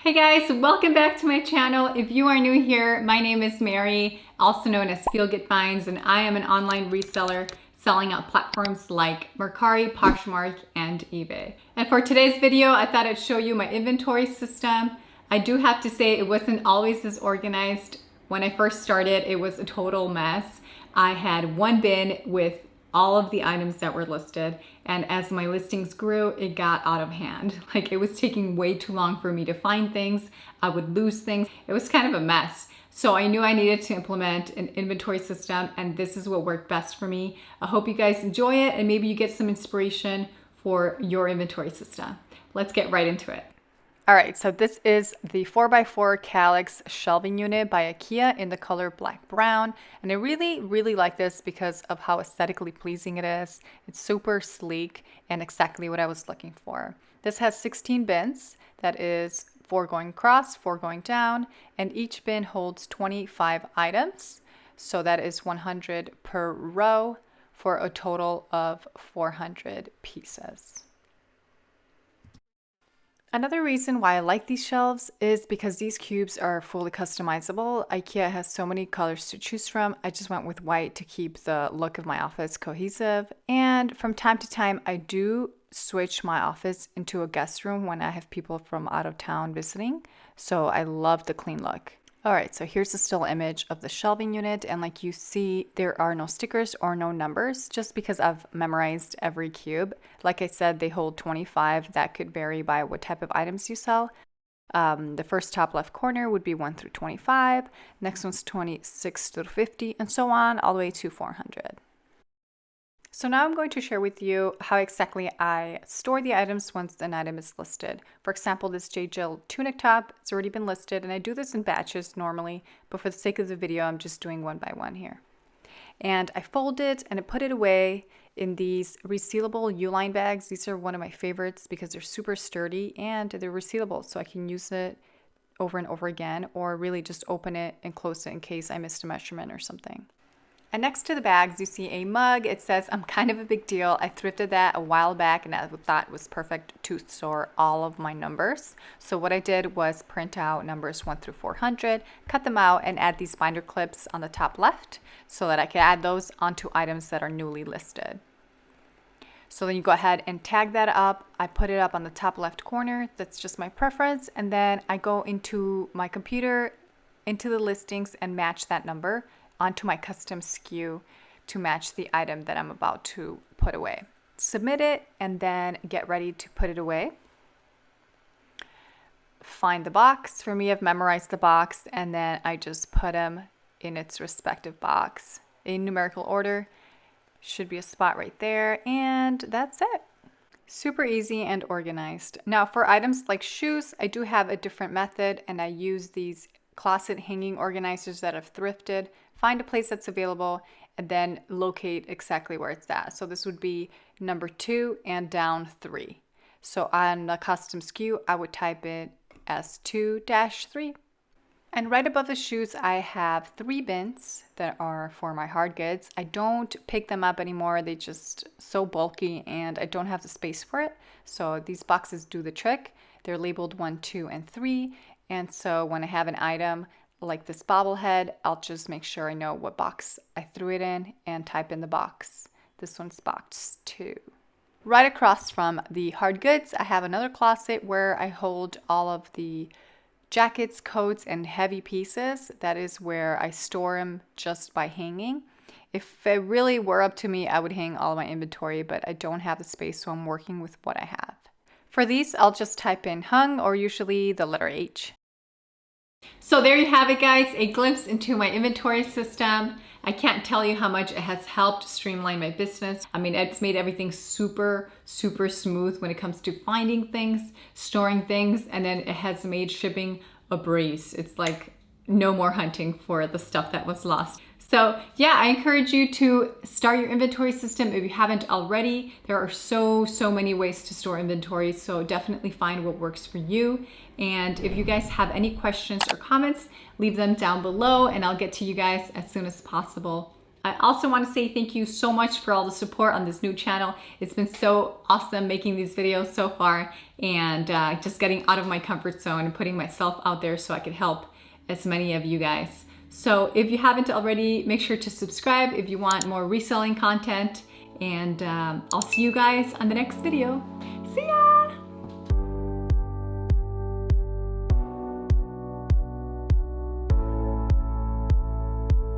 Hey guys, welcome back to my channel. If you are new here, my name is Mary, also known as Feel Good Finds, and I am an online reseller selling on platforms like Mercari, Poshmark, and eBay. And for today's video, I thought I'd show you my inventory system. I do have to say it wasn't always this organized. When I first started, it was a total mess. I had one bin with all of the items that were listed, and as my listings grew, it got out of hand. Like, it was taking way too long for me to find things. I would lose things. It was kind of a mess. So I knew I needed to implement an inventory system, and this is what worked best for me. I hope you guys enjoy it and maybe you get some inspiration for your inventory system. Let's get right into it. All right, so this is the 4x4 Calyx shelving unit by IKEA in the color black brown. And I really like this because of how aesthetically pleasing it is. It's super sleek and exactly what I was looking for. This has 16 bins. That is 4 going across, 4 going down, and each bin holds 25 items. So that is 100 per row for a total of 400 pieces. Another reason why I like these shelves is because these cubes are fully customizable. IKEA has so many colors to choose from. I just went with white to keep the look of my office cohesive. And from time to time, I do switch my office into a guest room when I have people from out of town visiting. So I love the clean look. All right, so here's a still image of the shelving unit, and like you see, there are no stickers or no numbers just because I've memorized every cube. Like I said, they hold 25. That could vary by what type of items you sell. The first top left corner would be 1 through 25. Next one's 26 through 50, and so on, all the way to 400. So now I'm going to share with you how exactly I store the items once an item is listed. For example, this J. Jill tunic top, it's already been listed, and I do this in batches normally, but for the sake of the video, I'm just doing one by one here. And I fold it and I put it away in these resealable U-line bags. These are one of my favorites because they're super sturdy and they're resealable, so I can use it over and over again, or really just open it and close it in case I missed a measurement or something. And next to the bags, you see a mug. It says, "I'm kind of a big deal." I thrifted that a while back and I thought it was perfect to store all of my numbers. So what I did was print out numbers 1 through 400, cut them out, and add these binder clips on the top left so that I can add those onto items that are newly listed. So then you go ahead and tag that up. I put it up on the top left corner. That's just my preference. And then I go into my computer, into the listings, and match that number onto my custom SKU to match the item that I'm about to put away. Submit it and then get ready to put it away. Find the box. For me, I've memorized the box and then I just put them in its respective box in numerical order. Should be a spot right there, and that's it. Super easy and organized. Now for items like shoes, I do have a different method, and I use these closet hanging organizers that I've thrifted. Find a place that's available and then locate exactly where it's at. So this would be number 2 and down 3. So on the custom SKU, I would type it as 2-3. And right above the shoes, I have 3 bins that are for my hard goods. I don't pick them up anymore. They just so bulky and I don't have the space for it. So these boxes do the trick. They're labeled 1, 2, and 3. And so when I have an item like this bobblehead, I'll just make sure I know what box I threw it in and type in the box. This one's box 2. Right across from the hard goods, I have another closet where I hold all of the jackets, coats, and heavy pieces. That is where I store them just by hanging. If it really were up to me, I would hang all of my inventory, but I don't have the space, so I'm working with what I have. For these, I'll just type in hung, or usually the letter H. So there you have it, guys, a glimpse into my inventory system. I can't tell you how much it has helped streamline my business. I mean, it's made everything super smooth when it comes to finding things, storing things, and then it has made shipping a breeze. It's like no more hunting for the stuff that was lost. So yeah, I encourage you to start your inventory system if you haven't already. There are so many ways to store inventory, so definitely find what works for you. And if you guys have any questions or comments, leave them down below and I'll get to you guys as soon as possible. I also want to say thank you so much for all the support on this new channel. It's been so awesome making these videos so far, and just getting out of my comfort zone and putting myself out there so I could help as many of you guys. So if you haven't already, make sure to subscribe if you want more reselling content, and I'll see you guys on the next video. See ya!